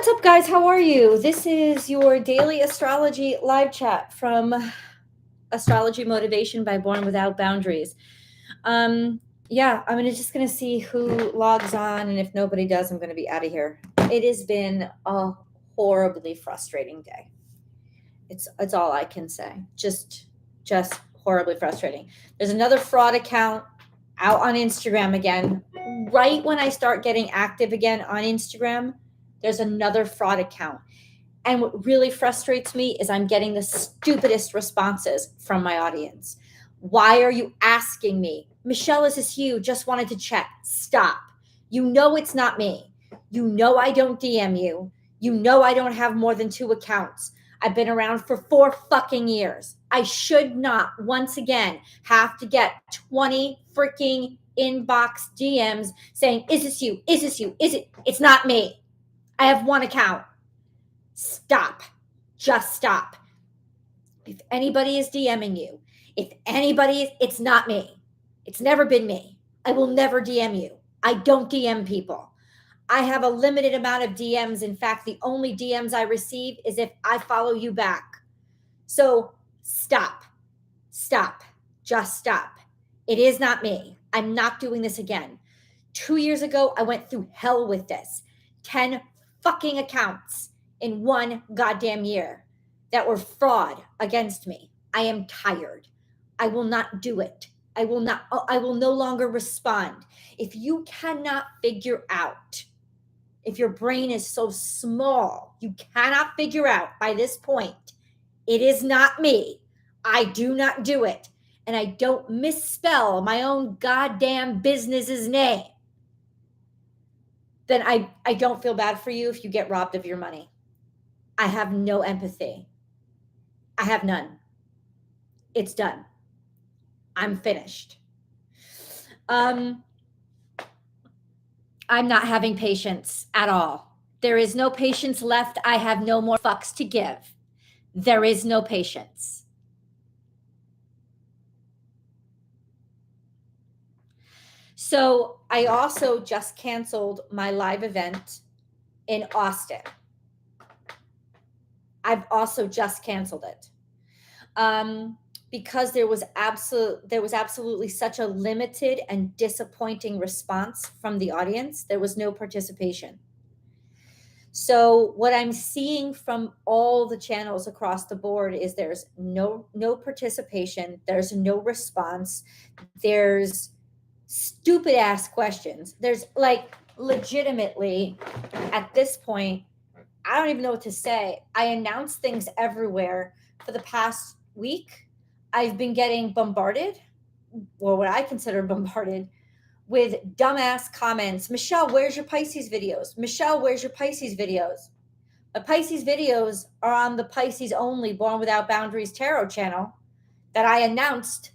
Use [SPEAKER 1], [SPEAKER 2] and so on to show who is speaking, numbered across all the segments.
[SPEAKER 1] What's up, guys? How are you? This is your daily astrology live chat from Astrology Motivation by Born Without Boundaries. Yeah, I'm just gonna see who logs on, and if nobody does, I'm gonna be out of here. It has been a horribly frustrating day. It's all I can say. Just horribly frustrating. There's another fraud account out on Instagram again. Right when I start getting active again on Instagram, there's another fraud account. And what really frustrates me is I'm getting the stupidest responses from my audience. Why are you asking me? Michelle, is this you? Just wanted to check. Stop. You know it's not me. You know I don't DM you. You know I don't have more than 2 accounts. I've been around for 4 fucking years. I should not, once again, have to get 20 freaking inbox DMs saying, is this you? Is this you? Is it? It's not me. I have 1 account. Stop. Just stop. If anybody is DMing you, it's not me. It's never been me. I will never DM you. I don't DM people. I have a limited amount of DMs. In fact, the only DMs I receive is if I follow you back. So stop. Stop. Just stop. It is not me. I'm not doing this again. 2 years ago, I went through hell with this. 10 fucking accounts in 1 goddamn year that were fraud against me. I am tired. I will not do it. I will no longer respond. If you cannot figure out, if your brain is so small, you cannot figure out by this point, it is not me. I do not do it. And I don't misspell my own goddamn business's name. Then I don't feel bad for you if you get robbed of your money. I have no empathy. I have none. It's done. I'm finished. I'm not having patience at all. There is no patience left. I have no more fucks to give. There is no patience. So I also just canceled my live event in Austin. I've also just canceled it because there was absolutely such a limited and disappointing response from the audience. There was no participation. So what I'm seeing from all the channels across the board is there's no participation. There's no response. There's stupid ass questions. There's like legitimately at this point, I don't even know what to say. I announce things everywhere. For the past week, I've been getting bombarded, or what I consider bombarded, with dumbass comments. Michelle, where's your Pisces videos? Michelle, where's your Pisces videos? My Pisces videos are on the Pisces only Born Without Boundaries tarot channel that I announced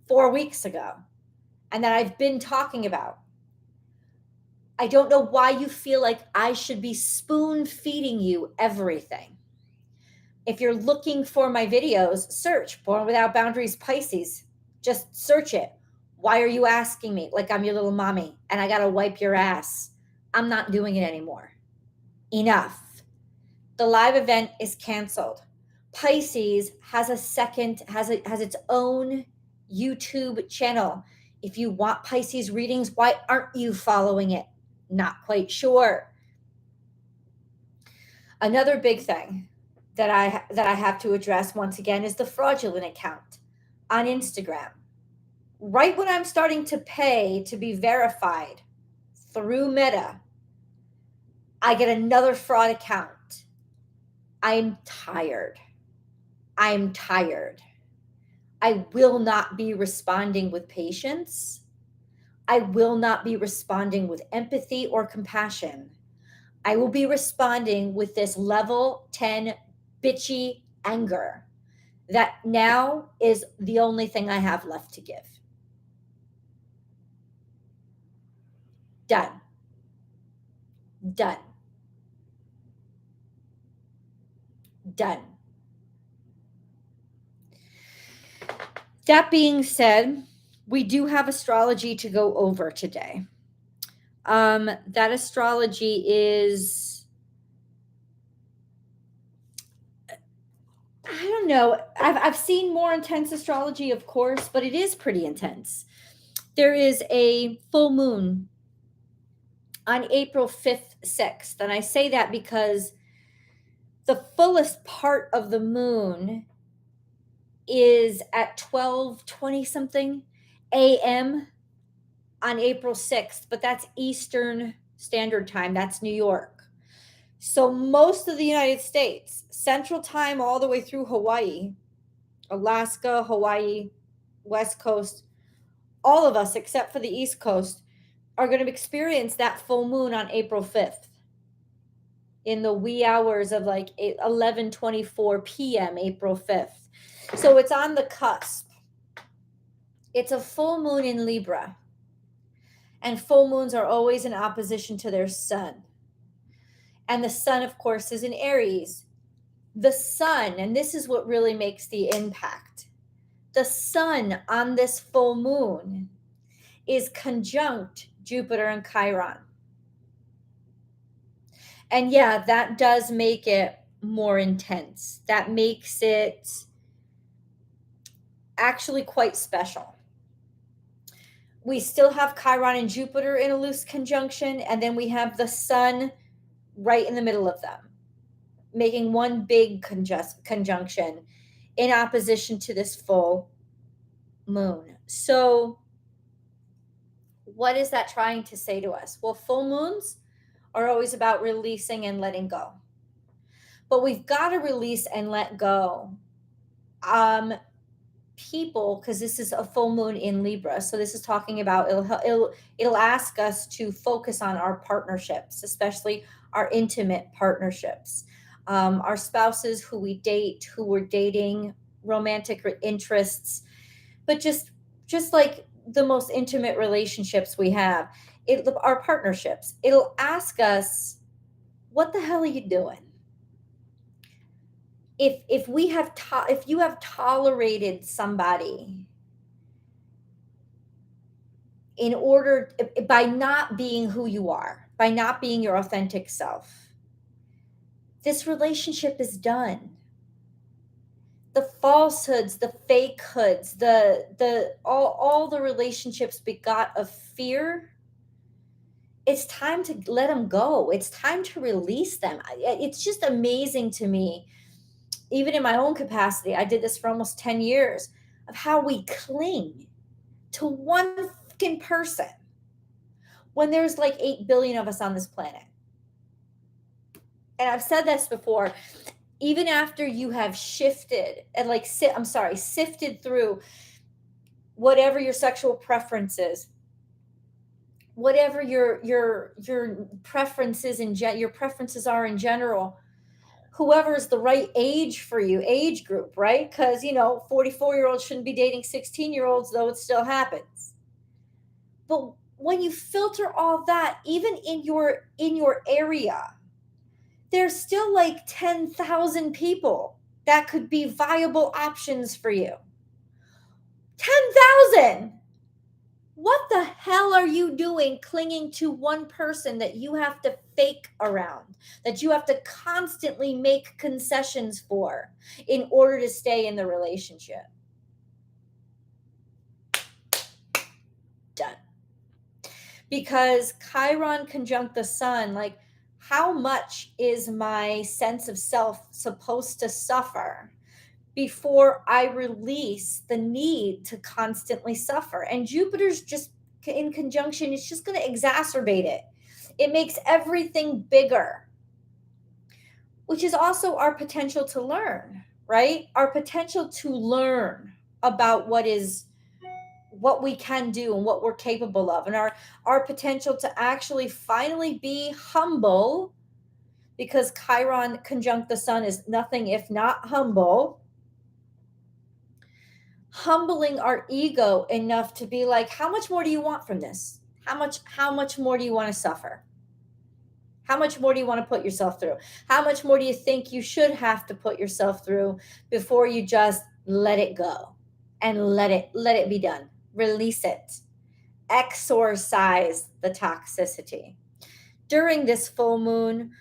[SPEAKER 1] 4 weeks ago and that I've been talking about. I don't know why you feel like I should be spoon feeding you everything. If you're looking for my videos, search Born Without Boundaries Pisces. Just search it. Why are you asking me like I'm your little mommy and I got to wipe your ass? I'm not doing it anymore. Enough. The live event is canceled. Pisces has its own YouTube channel. If you want Pisces readings, why aren't you following it? Not quite sure. Another big thing that I have to address once again is the fraudulent account on Instagram. Right when I'm starting to pay to be verified through Meta, I get another fraud account. I'm tired. I'm tired. I will not be responding with patience. I will not be responding with empathy or compassion. I will be responding with this level 10 bitchy anger that now is the only thing I have left to give. Done. Done. Done. That being said, we do have astrology to go over today. That astrology is know. I've seen more intense astrology, of course, but it is pretty intense. There is a full moon on April 5th, 6th. And I say that because the fullest part of the moon is at 12:20 something a.m. on April 6th, but that's Eastern Standard Time. That's New York. So most of the United States, Central Time all the way through Hawaii, Alaska, Hawaii, West Coast, all of us except for the East Coast are going to experience that full moon on April 5th in the wee hours of like 11:24 p.m. April 5th. So it's on the cusp. It's a full moon in Libra. And full moons are always in opposition to their sun. And the sun, of course, is in Aries. The sun, and this is what really makes the impact. The sun on this full moon is conjunct Jupiter and Chiron. And yeah, that does make it more intense. That makes it actually quite special. We still have Chiron and Jupiter in a loose conjunction, and then we have the sun right in the middle of them, making one big conjunction in opposition to this full moon. So what is that trying to say to us? Well, full moons are always about releasing and letting go. But we've got to release and let go people, because this is a full moon in Libra. So this is talking about it'll ask us to focus on our partnerships, especially our intimate partnerships, our spouses who we date, who we're dating, romantic interests, but just like the most intimate relationships we have, our partnerships. It'll ask us, what the hell are you doing? If you have tolerated somebody in order, by not being who you are, by not being your authentic self, this relationship is done. The falsehoods, the fakehoods, all the relationships begot of fear, it's time to let them go. It's time to release them. It's just amazing to me, even in my own capacity. I did this for almost 10 years, of how we cling to one fucking person when there's like 8 billion of us on this planet. And I've said this before, even after you have shifted and sifted through whatever your sexual preference is, whatever your preferences your preferences are in general, whoever is the right age for you, age group, right? Because 44-year-olds shouldn't be dating 16-year-olds, though it still happens. But when you filter all that, even in your area, there's still like 10,000 people that could be viable options for you. 10,000. What the hell are you doing clinging to one person that you have to fake around, that you have to constantly make concessions for in order to stay in the relationship? Done. Because Chiron conjunct the sun, like, how much is my sense of self supposed to suffer before I release the need to constantly suffer? And Jupiter's just in conjunction, it's just going to exacerbate it. It makes everything bigger, which is also our potential to learn, right? Our potential to learn about what we can do and what we're capable of, and our potential to actually finally be humble, because Chiron conjunct the sun is nothing if not humble. Humbling our ego enough to be like, how much more do you want from this? How much more do you want to suffer? How much more do you want to put yourself through? How much more do you think you should have to put yourself through before you just let it go and let it be done? Release it. Exorcise the toxicity. During this full moon,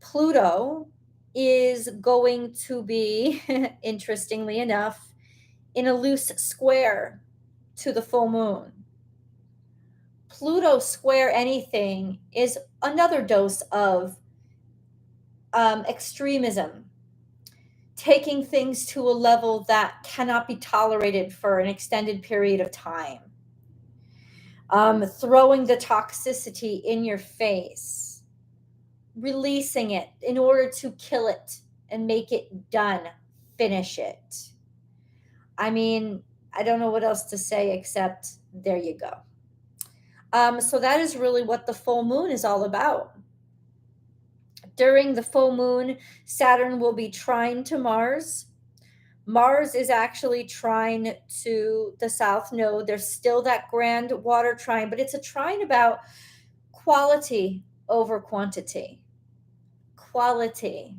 [SPEAKER 1] Pluto is going to be, interestingly enough, in a loose square to the full moon. Pluto square anything is another dose of extremism, taking things to a level that cannot be tolerated for an extended period of time, throwing the toxicity in your face, releasing it in order to kill it and make it done, finish it. I mean, I don't know what else to say except there you go. So that is really what the full moon is all about. During the full moon, Saturn will be trine to Mars. Mars is actually trine to the South Node. There's still that grand water trine, but it's a trine about quality over quantity, quality,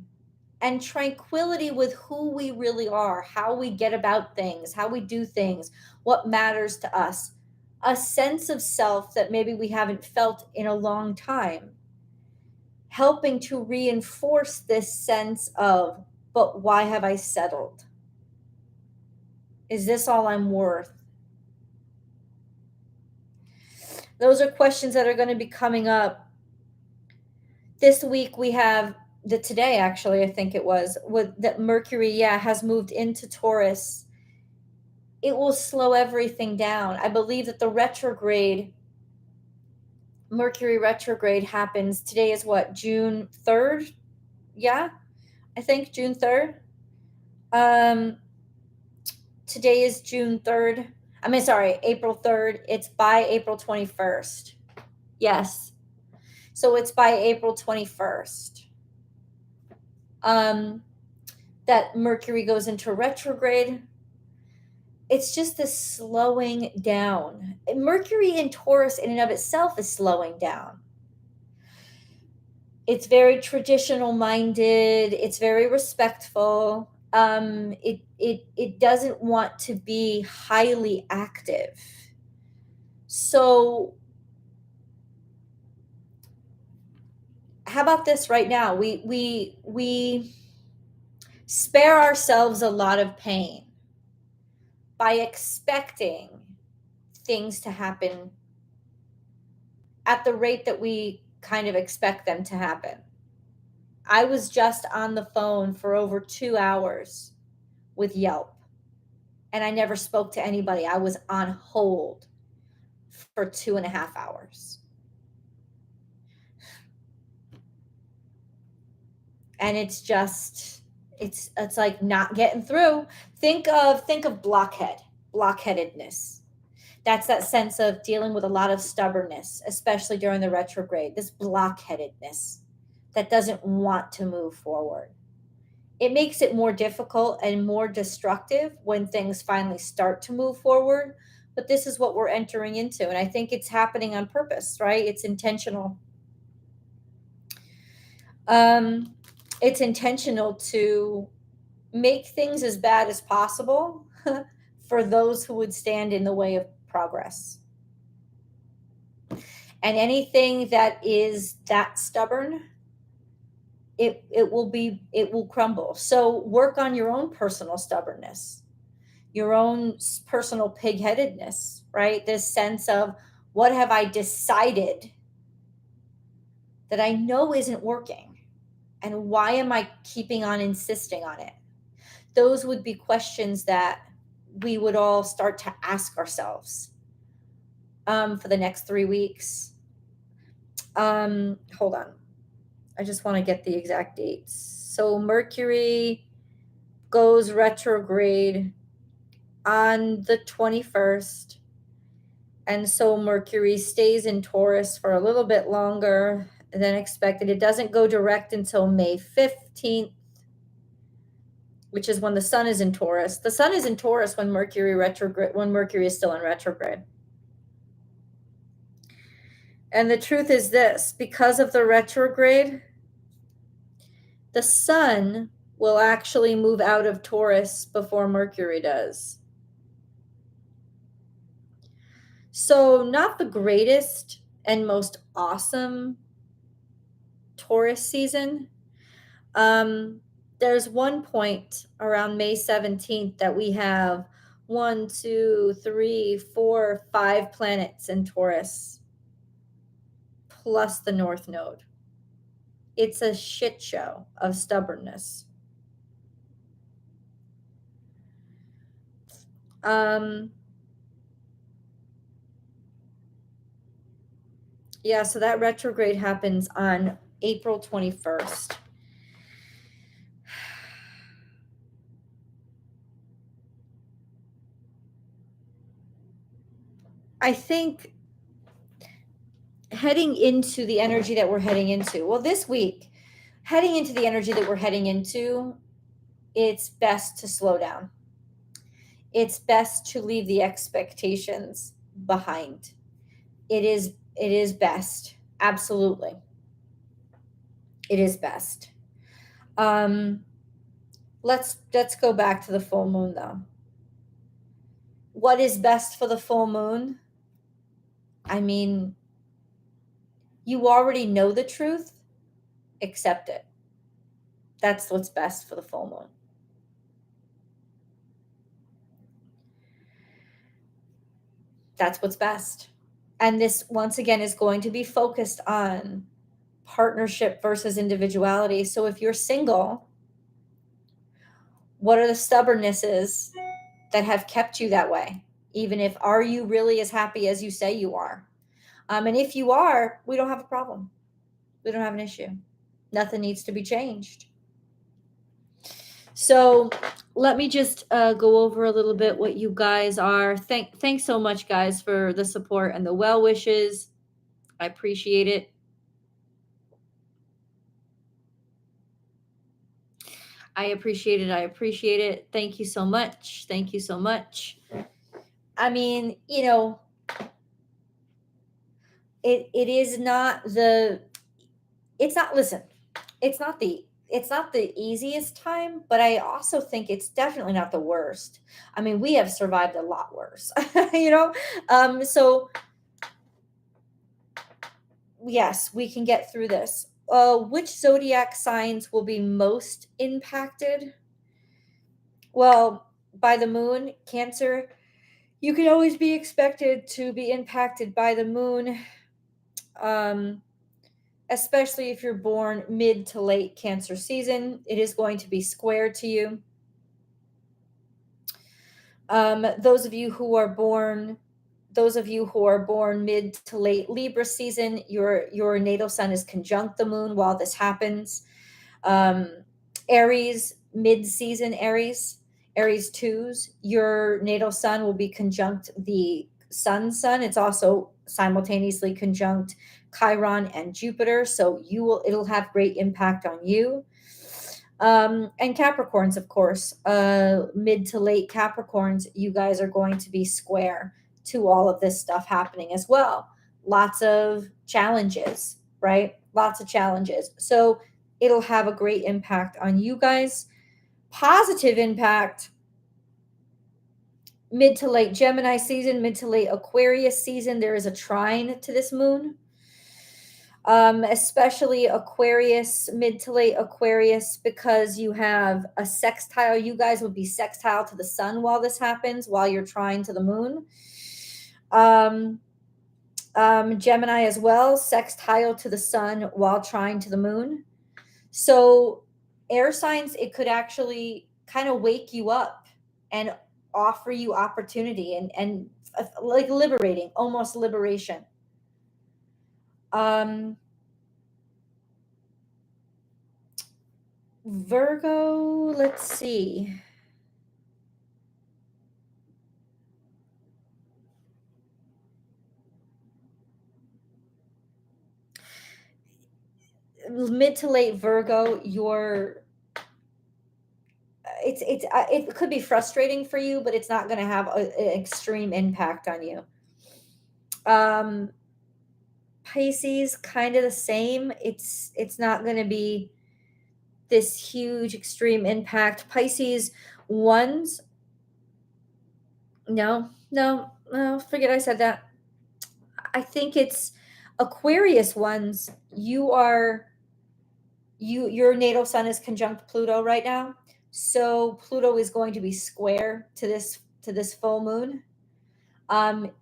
[SPEAKER 1] and tranquility with who we really are, how we get about things, how we do things, what matters to us, a sense of self that maybe we haven't felt in a long time, helping to reinforce this sense of, but why have I settled? Is this all I'm worth? Those are questions that are going to be coming up. This week we have today, actually, I think it was, with that Mercury, has moved into Taurus. It will slow everything down. I believe that the Mercury retrograde happens. Today is what, June 3rd? Yeah, I think June 3rd. Today is June 3rd. I mean, sorry, April 3rd. It's by April 21st. Yes. So it's by April 21st. That Mercury goes into retrograde. It's just this slowing down. Mercury in Taurus in and of itself is slowing down. It's very traditional minded. It's very respectful. It doesn't want to be highly active. So how about this right now? We spare ourselves a lot of pain by expecting things to happen at the rate that we kind of expect them to happen. I was just on the phone for over 2 hours with Yelp, and I never spoke to anybody. I was on hold for 2.5 hours. And it's just, it's like not getting through. Think of blockheadedness. That's that sense of dealing with a lot of stubbornness, especially during the retrograde, this blockheadedness that doesn't want to move forward. It makes it more difficult and more destructive when things finally start to move forward. But this is what we're entering into. And I think it's happening on purpose, right? It's intentional. It's intentional to make things as bad as possible for those who would stand in the way of progress. And anything that is that stubborn, it will crumble. So work on your own personal stubbornness, your own personal pigheadedness, right? This sense of, what have I decided that I know isn't working? And why am I keeping on insisting on it? Those would be questions that we would all start to ask ourselves for the next 3 weeks. Hold on. I just want to get the exact dates. So Mercury goes retrograde on the 21st. And so Mercury stays in Taurus for a little bit longer than expected. It doesn't go direct until May 15th, which is when the sun is in Taurus. The sun is in Taurus when Mercury is still in retrograde. And the truth is this, because of the retrograde, the sun will actually move out of Taurus before Mercury does. So not the greatest and most awesome Taurus season. there's one point around May 17th that we have 1, 2, 3, 4, 5 planets in Taurus, plus the North Node. It's a shit show of stubbornness. Yeah, so that retrograde happens on April 21st. I think heading into the energy that we're heading into, well, this week, heading into the energy that we're heading into, it's best to slow down. It's best to leave the expectations behind. It is best. Absolutely. It is best. Let's go back to the full moon though. What is best for the full moon? I mean, you already know the truth, accept it. That's what's best for the full moon. That's what's best. And this, once again, is going to be focused on partnership versus individuality. So if you're single, what are the stubbornnesses that have kept you that way? Even if, are you really as happy as you say you are? And if you are, we don't have a problem. We don't have an issue. Nothing needs to be changed. So let me just go over a little bit what you guys are. Thanks so much, guys, for the support and the well wishes. I appreciate it. I appreciate it. I appreciate it. Thank you so much. Thank you so much. I mean, it is not the, it's not, listen, it's not the easiest time, but I also think it's definitely not the worst. I mean, we have survived a lot worse, so yes, we can get through this. Which zodiac signs will be most impacted? Well, by the moon, Cancer, you can always be expected to be impacted by the moon, especially if you're born mid to late Cancer season. It is going to be square to you. Those of you who are born mid to late Libra season, your natal sun is conjunct the moon while this happens. Aries, mid-season Aries 2s, your natal sun will be conjunct the sun. It's also simultaneously conjunct Chiron and Jupiter, so it'll have great impact on you. And Capricorns, of course, mid to late Capricorns, you guys are going to be square to all of this stuff happening as well. Lots of challenges, right? Lots of challenges. So it'll have a great impact on you guys. Positive impact, mid to late Gemini season, mid to late Aquarius season. There is a trine to this moon. Especially Aquarius, mid to late Aquarius, because you have a sextile. You guys would be sextile to the sun while this happens, while you're trine to the moon. Gemini as well, sextile to the sun while trine to the moon. So air signs, it could actually kind of wake you up and offer you opportunity and like liberating, almost liberation. Virgo, let's see. Mid to late Virgo, it could be frustrating for you, but it's not going to have an extreme impact on you. Pisces, kind of the same. It's not going to be this huge extreme impact. Pisces ones, no, forget I said that. I think it's Aquarius ones. You are your natal sun is conjunct Pluto right now. So Pluto is going to be square to this full moon.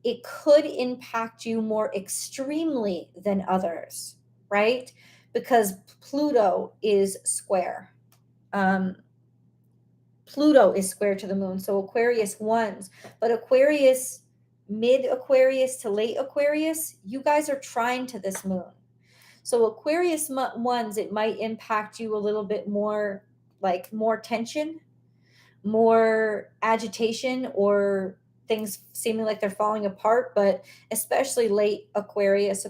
[SPEAKER 1] It could impact you more extremely than others, right? Because Pluto is square. Um, Pluto is square to the moon. So Aquarius ones, but Aquarius, mid Aquarius to late Aquarius, you guys are trine to this moon. So Aquarius ones, it might impact you a little bit more, like more tension, more agitation, or things seeming like they're falling apart. But especially late Aquarius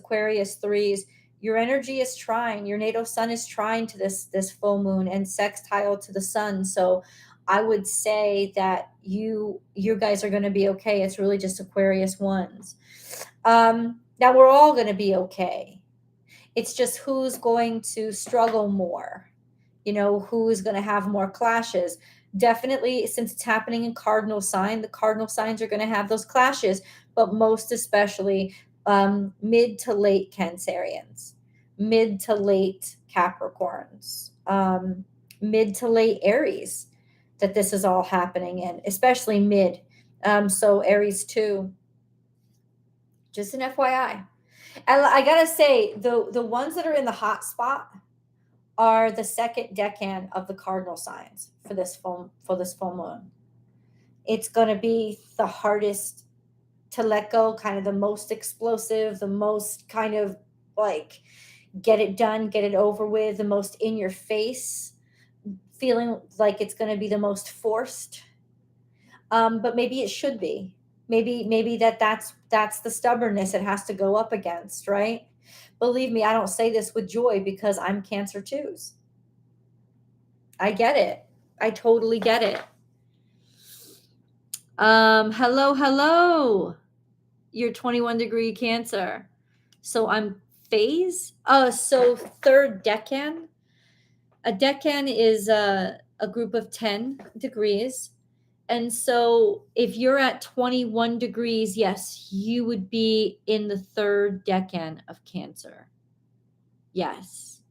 [SPEAKER 1] threes, your energy is trine. Your natal sun is trine to this full moon and sextile to the sun. So I would say that you guys are going to be okay. It's really just Aquarius ones. Now we're all going to be okay. It's just who's going to struggle more, who's going to have more clashes. Definitely, since it's happening in cardinal sign, the cardinal signs are going to have those clashes, but most especially mid to late Cancerians, mid to late Capricorns, mid to late Aries, that this is all happening in, especially mid. So Aries too. Just an FYI. And I gotta say, the ones that are in the hot spot are the second decan of the cardinal signs for this full moon. It's gonna be the hardest to let go, kind of the most explosive, the most kind of like get it done, get it over with, the most in your face, feeling like it's gonna be the most forced. But maybe it should be. Maybe that's the stubbornness it has to go up against, right? Believe me, I don't say this with joy because I'm Cancer twos. I get it. I totally get it. Hello. You're 21 degree Cancer. So I'm phase. So third decan. A decan is a group of 10 degrees. And so if you're at 21 degrees, yes, you would be in the third decan of Cancer. Yes.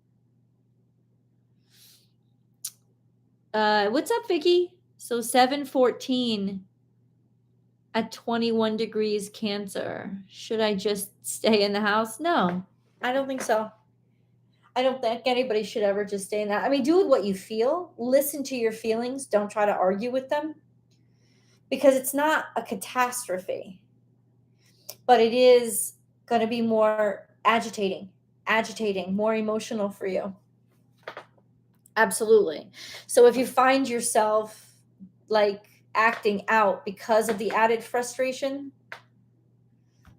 [SPEAKER 1] What's up, Vicky? So 714 at 21 degrees Cancer. Should I just stay in the house? No, I don't think so. I don't think anybody should ever just stay in that. I mean, do what you feel. Listen to your feelings. Don't try to argue with them, because it's not a catastrophe, but it is going to be more agitating, more emotional for you. Absolutely. So if you find yourself like acting out because of the added frustration,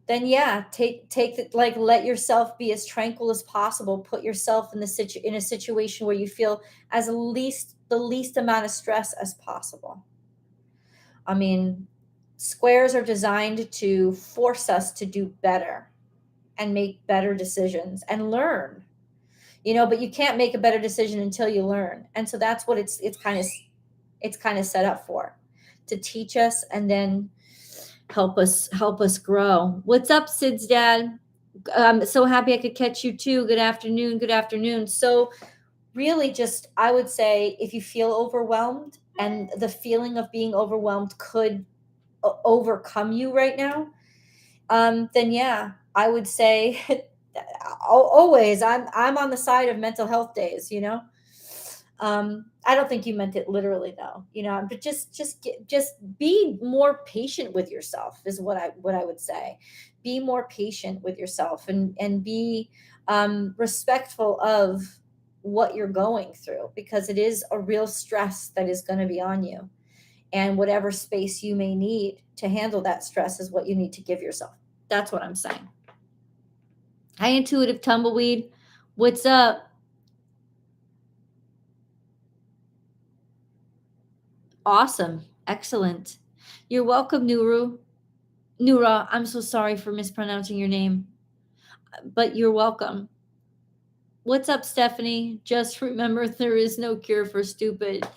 [SPEAKER 1] then yeah, take the, like, let yourself be as tranquil as possible. Put yourself in in a situation where you feel as the least amount of stress as possible. I mean, squares are designed to force us to do better and make better decisions and learn. But you can't make a better decision until you learn. And so that's what it's kind of set up for, to teach us and then help us grow. What's up, Sid's dad? I'm so happy I could catch you too. Good afternoon. So really, just, I would say, if you feel overwhelmed and the feeling of being overwhelmed could overcome you right now, then yeah, I would say always I'm on the side of mental health days. I don't think you meant it literally though, but just be more patient with yourself is what I would say. Be more patient with yourself and be respectful of what you're going through, because it is a real stress that is going to be on you, and whatever space you may need to handle that stress is what you need to give yourself. That's what I'm saying. Hi, Intuitive Tumbleweed. What's up? Awesome. Excellent. You're welcome, Nura. I'm so sorry for mispronouncing your name, but you're welcome. What's up, Stephanie? Just remember, there is no cure for stupid.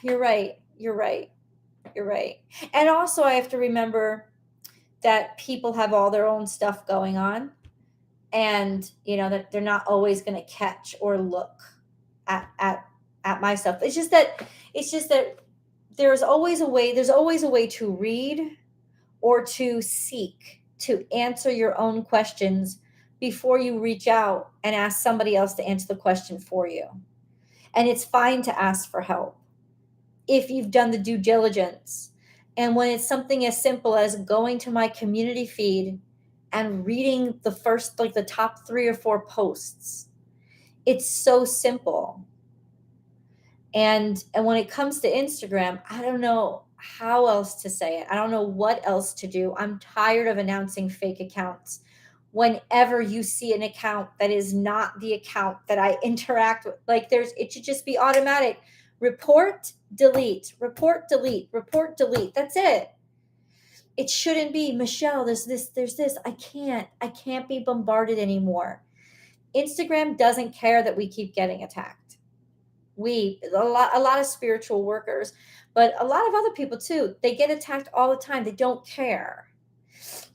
[SPEAKER 1] You're right. And also, I have to remember that people have all their own stuff going on. and that they're not always going to catch or look at my stuff. It's just that there's always a way to read or to seek to answer your own questions before you reach out and ask somebody else to answer the question for you. And it's fine to ask for help if you've done the due diligence. And when it's something as simple as going to my community feed and reading the first, like the top 3 or 4 posts, it's so simple. And when it comes to Instagram, I don't know how else to say it. I don't know what else to do. I'm tired of announcing fake accounts. Whenever you see an account that is not the account that I interact with, like it should just be automatic. Report, delete, report, delete, report, delete. That's it. It shouldn't be, Michelle, there's this. I can't be bombarded anymore. Instagram doesn't care that we keep getting attacked. A lot of spiritual workers, but a lot of other people too, they get attacked all the time. They don't care.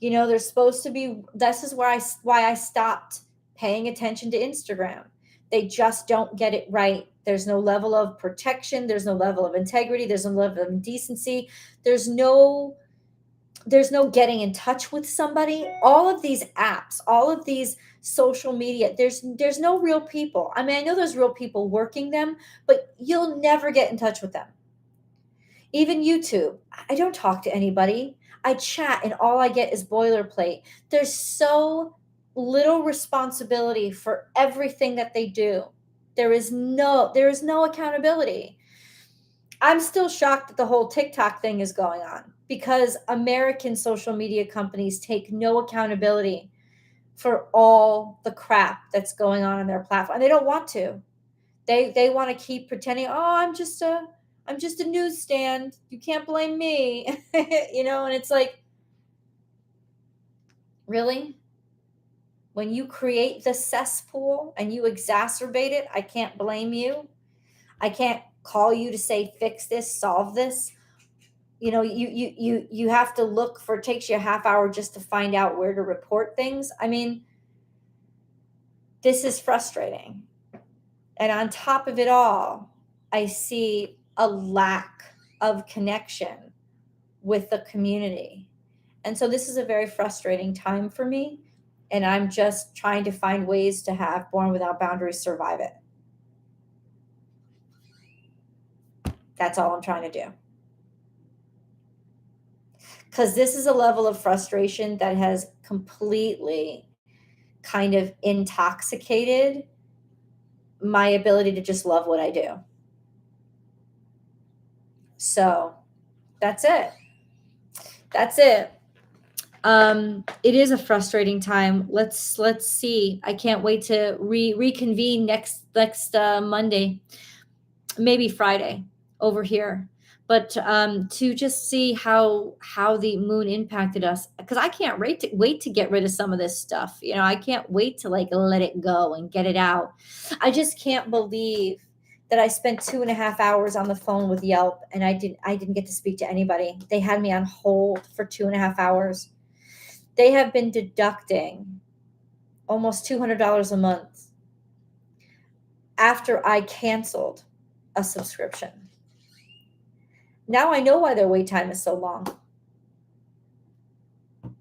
[SPEAKER 1] They're supposed to be. This is why I stopped paying attention to Instagram. They just don't get it right. There's no level of protection. There's no level of integrity. There's no level of decency. There's no getting in touch with somebody. All of these apps, all of these social media, there's no real people. I mean, I know there's real people working them, but you'll never get in touch with them. Even YouTube, I don't talk to anybody. I chat and all I get is boilerplate. There's so little responsibility for everything that they do. There is no accountability. I'm still shocked that the whole TikTok thing is going on, because American social media companies take no accountability for all the crap that's going on their platform. And they don't want to. They want to keep pretending, oh, I'm just a newsstand. You can't blame me. And it's like, really? When you create the cesspool and you exacerbate it, I can't blame you. I can't call you to say, fix this, solve this. You have to look for, it takes you a half hour just to find out where to report things. I mean, this is frustrating. And on top of it all, I see a lack of connection with the community. And so this is a very frustrating time for me. And I'm just trying to find ways to have Born Without Boundaries survive it. That's all I'm trying to do. Because this is a level of frustration that has completely kind of intoxicated my ability to just love what I do. So that's it. It is a frustrating time. Let's see. I can't wait to reconvene next Monday, maybe Friday over here. But to just see how the moon impacted us, because I can't wait to get rid of some of this stuff. I can't wait to let it go and get it out. I just can't believe that I spent 2.5 hours on the phone with Yelp and I didn't get to speak to anybody. They had me on hold for 2.5 hours. They have been deducting almost $200 a month after I canceled a subscription. Now I know why their wait time is so long.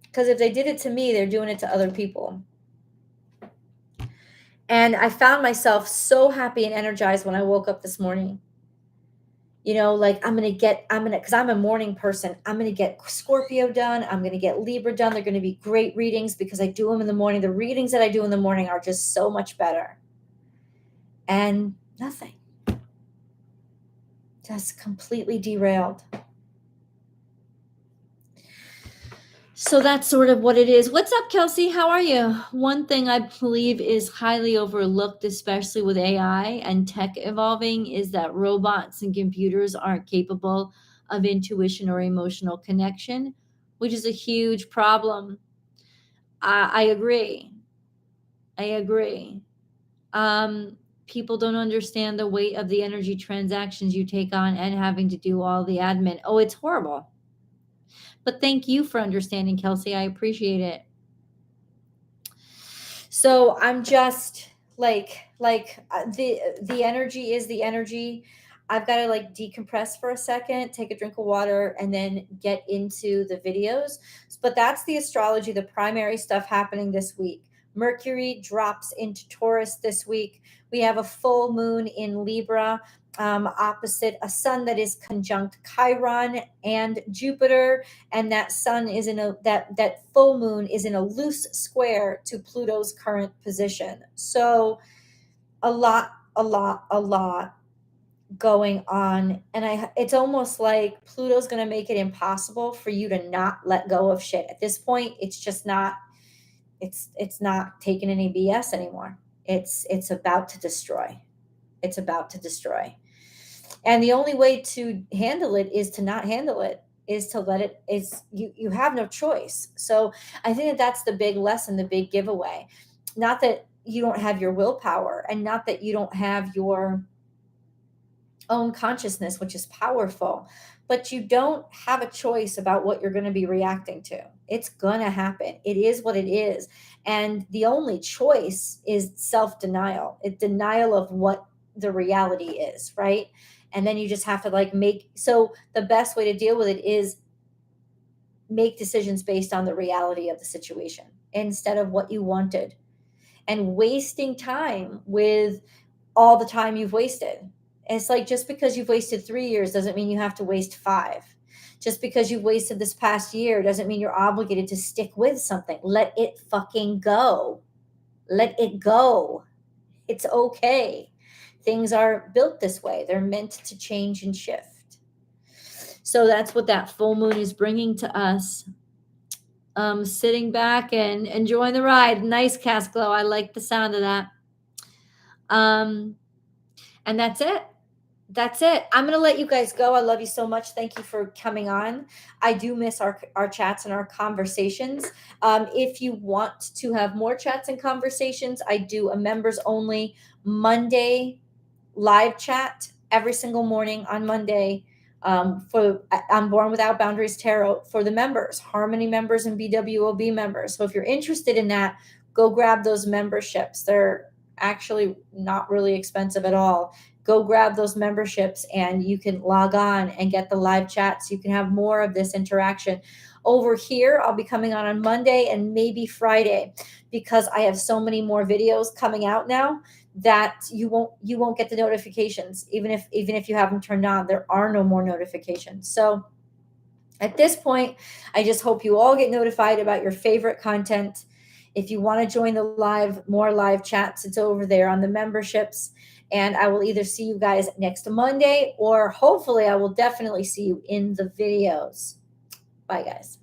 [SPEAKER 1] Because if they did it to me, they're doing it to other people. And I found myself so happy and energized when I woke up this morning. Because I'm a morning person. I'm going to get Scorpio done. I'm going to get Libra done. They're going to be great readings because I do them in the morning. The readings that I do in the morning are just so much better. And nothing. Just completely derailed. So that's sort of what it is. What's up, Kelsey? How are you? One thing I believe is highly overlooked, especially with AI and tech evolving, is that robots and computers aren't capable of intuition or emotional connection, which is a huge problem. I agree. People don't understand the weight of the energy transactions you take on and having to do all the admin. Oh, it's horrible. But thank you for understanding, Kelsey. I appreciate it. So I'm just the energy is the energy. I've got to like decompress for a second, take a drink of water, and then get into the videos. But that's the astrology, the primary stuff happening this week. Mercury drops into Taurus this week. We have a full moon in Libra, opposite a sun that is conjunct Chiron and Jupiter, and that sun is in a that full moon is in a loose square to Pluto's current position. So a lot going on, and it's almost like Pluto's going to make it impossible for you to not let go of shit. At this point, it's just not it's not taking any BS anymore. It's about to destroy. It's about to destroy. And the only way to handle it is to not handle it, is to let it, is you have no choice. So I think that that's the big lesson, the big giveaway. Not that you don't have your willpower, and not that you don't have your own consciousness, which is powerful, but you don't have a choice about what you're going to be reacting to. It's going to happen. It is what it is. And the only choice is self-denial. It's denial of what the reality is, right? And then you just have to so the best way to deal with it is make decisions based on the reality of the situation instead of what you wanted, and wasting time with all the time you've wasted. And it's like, just because you've wasted 3 years doesn't mean you have to waste 5. Just because you've wasted this past year doesn't mean you're obligated to stick with something. Let it fucking go. Let it go. It's okay. Things are built this way. They're meant to change and shift. So that's what that full moon is bringing to us. Sitting back and enjoying the ride. Nice, cast glow. I like the sound of that. And that's it. That's it. I'm going to let you guys go. I love you so much. Thank you for coming on. I do miss our chats and our conversations. If you want to have more chats and conversations, I do a members only Monday live chat every single morning on Monday. I'm Born Without Boundaries Tarot for the members, Harmony members and BWOB members. So if you're interested in that, go grab those memberships. They're actually not really expensive at all. Go grab those memberships and you can log on and get the live chats. You can have more of this interaction. Over here, I'll be coming on Monday and maybe Friday, because I have so many more videos coming out now that you won't get the notifications. Even if you have them turned on, there are no more notifications. So at this point, I just hope you all get notified about your favorite content. If you want to join the more live chats, it's over there on the memberships. And I will either see you guys next Monday, or hopefully I will definitely see you in the videos. Bye, guys.